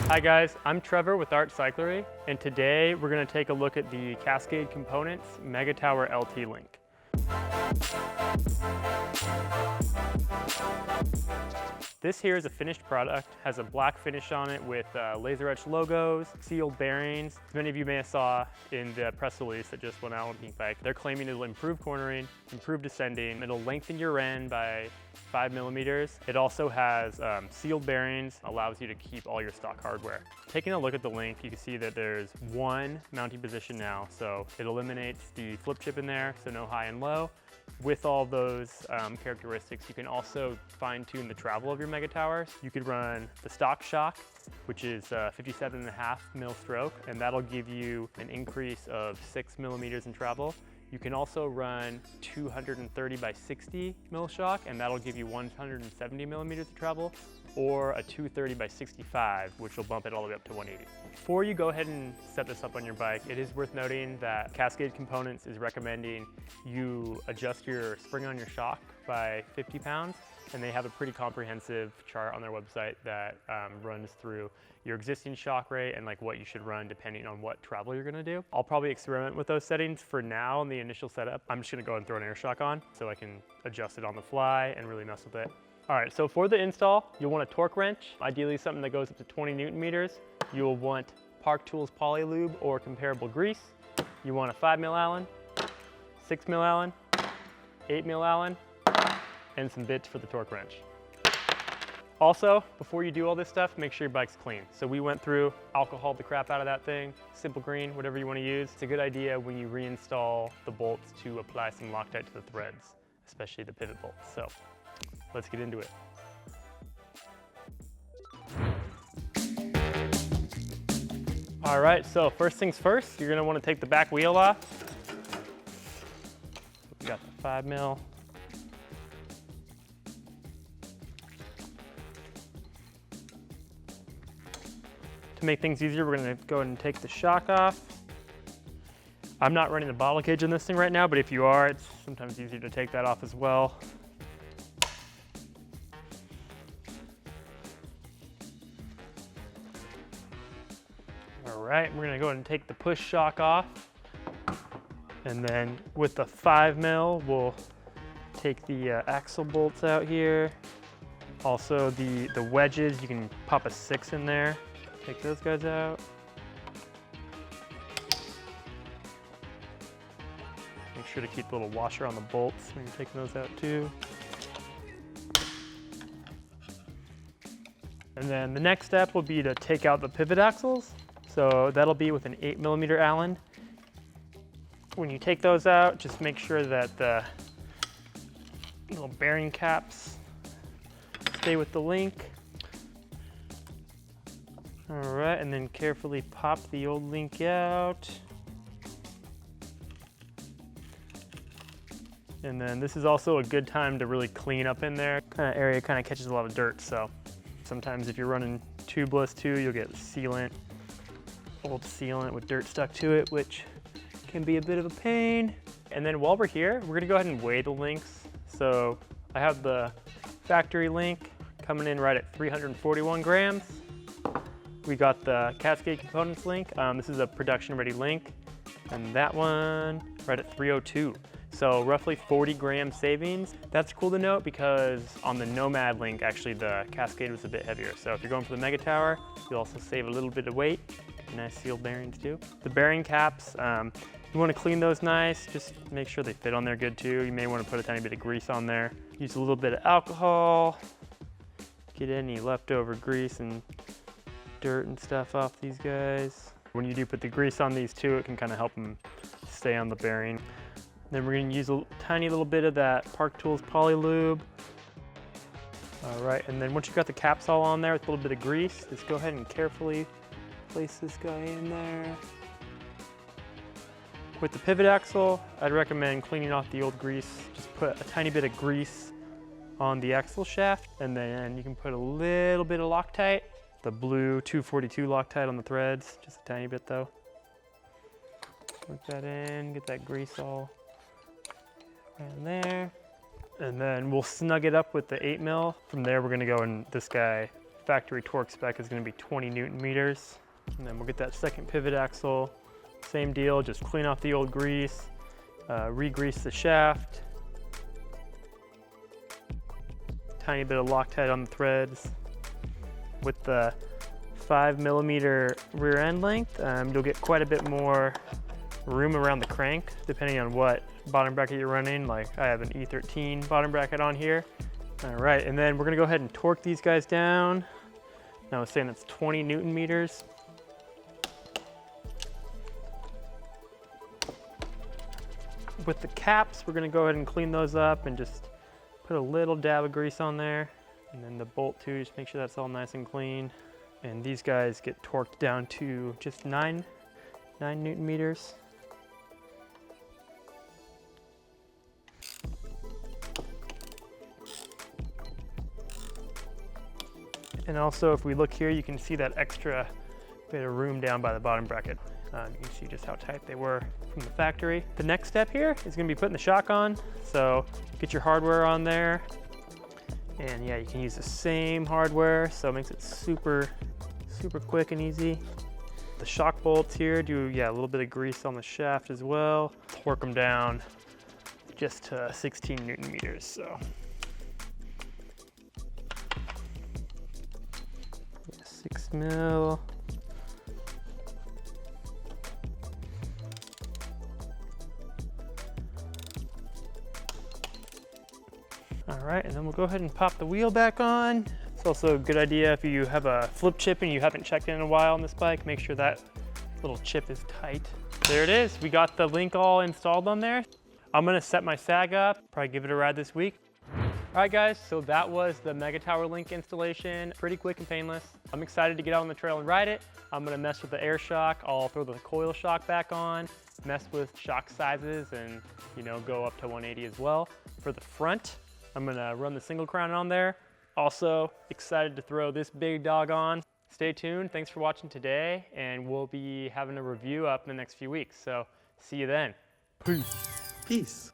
Hi guys, I'm Trevor with Art Cyclery, and today we're going to take a look at the Cascade Components Megatower LT Link. This here is a finished product, has a black finish on it with laser etched logos, sealed bearings. As many of you may have saw in the press release that just went out on Pink Bike, they're claiming it'll improve cornering, improve descending, it'll lengthen your end by 5 millimeters. It also has sealed bearings, allows you to keep all your stock hardware. Taking a look at the Link, you can see that there's one mounting position now, so it eliminates the flip chip in there, so no high and low. With all those characteristics, you can also fine-tune the travel of your Megatower. You could run the stock shock, which is 57.5 mil stroke, and that'll give you an increase of 6 millimeters in travel. You can also run 230 by 60 mil shock, and that'll give you 170 millimeters of travel, or a 230 by 65, which will bump it all the way up to 180. Before you go ahead and set this up on your bike, it is worth noting that Cascade Components is recommending you adjust your spring on your shock by 50 pounds, and they have a pretty comprehensive chart on their website that runs through your existing shock rate and like what you should run depending on what travel you're gonna do. I'll probably experiment with those settings for now in the initial setup. I'm just gonna go and throw an air shock on so I can adjust it on the fly and really mess with it. All right, so for the install, you'll want a torque wrench, ideally something that goes up to 20 Newton meters. You'll want Park Tools Poly Lube or comparable grease. You want a 5 mil Allen, 6 mil Allen, 8 mil Allen, and some bits for the torque wrench. Also, before you do all this stuff, make sure your bike's clean. So we went through, alcoholed the crap out of that thing, Simple Green, whatever you want to use. It's a good idea when you reinstall the bolts to apply some Loctite to the threads, especially the pivot bolts. So let's get into it. All right, so first things first, you're gonna want to take the back wheel off. We got the 5 mil. To make things easier, we're gonna go ahead and take the shock off. I'm not running the bottle cage in this thing right now, but if you are, it's sometimes easier to take that off as well. All right, we're gonna go ahead and take the push shock off. And then with the 5 mil, we'll take the axle bolts out here. Also the wedges, you can pop a 6 in there. Take those guys out. Make sure to keep the little washer on the bolts when you're taking those out too. And then the next step will be to take out the pivot axles. So that'll be with an 8 millimeter Allen. When you take those out, just make sure that the little bearing caps stay with the link. All right, and then carefully pop the old link out. And then this is also a good time to really clean up in there. Area kind of catches a lot of dirt, so sometimes if you're running tubeless too, you'll get sealant, old sealant with dirt stuck to it, which can be a bit of a pain. And then while we're here, we're gonna go ahead and weigh the links. So I have the factory link coming in right at 341 grams. We got the Cascade Components link. This is a production ready link. And that one right at 302. So roughly 40 gram savings. That's cool to note because on the Nomad link, actually the Cascade was a bit heavier. So if you're going for the Megatower, you'll also save a little bit of weight. Nice sealed bearings too. The bearing caps, you want to clean those nice. Just make sure they fit on there good too. You may want to put a tiny bit of grease on there. Use a little bit of alcohol. Get any leftover grease and dirt and stuff off these guys. When you do put the grease on these too, it can kind of help them stay on the bearing. Then we're going to use a tiny little bit of that Park Tools Poly Lube. All right, and then once you've got the caps all on there with a little bit of grease, just go ahead and carefully place this guy in there. With the pivot axle, I'd recommend cleaning off the old grease. Just put a tiny bit of grease on the axle shaft, and then you can put a little bit of Loctite, the blue 242 Loctite on the threads, just a tiny bit though. Put that in, get that grease all around there. And then we'll snug it up with the 8 mil. From there, we're gonna go in this guy factory torque spec is going to be 20 Newton meters. And then we'll get that second pivot axle. Same deal, just clean off the old grease, re-grease the shaft. Tiny bit of Loctite on the threads. With the 5mm rear end length, you'll get quite a bit more room around the crank, depending on what bottom bracket you're running. Like I have an E13 bottom bracket on here. All right, and then we're gonna go ahead and torque these guys down. Now I was saying that's 20 Newton meters. With the caps, we're gonna go ahead and clean those up and just put a little dab of grease on there. And then the bolt too, just make sure that's all nice and clean. And these guys get torqued down to just 9 Newton meters. And also, if we look here, you can see that extra bit of room down by the bottom bracket. You can see just how tight they were from the factory. The next step here is gonna be putting the shock on. So get your hardware on there. And yeah, you can use the same hardware, so it makes it super quick and easy. The shock bolts here do, a little bit of grease on the shaft as well. Torque them down just to 16 Newton meters, so. 6 mil. All right, and then we'll go ahead and pop the wheel back on. It's also a good idea if you have a flip chip and you haven't checked in a while on this bike, make sure that little chip is tight. There it is, we got the link all installed on there. I'm gonna set my sag up, probably give it a ride this week. All right guys, so that was the Megatower Link installation. Pretty quick and painless. I'm excited to get out on the trail and ride it. I'm gonna mess with the air shock. I'll throw the coil shock back on, mess with shock sizes and go up to 180 as well. For the front, I'm gonna run the single crown on there. Also excited to throw this big dog on. Stay tuned, thanks for watching today, and we'll be having a review up in the next few weeks. So see you then. Peace. Peace.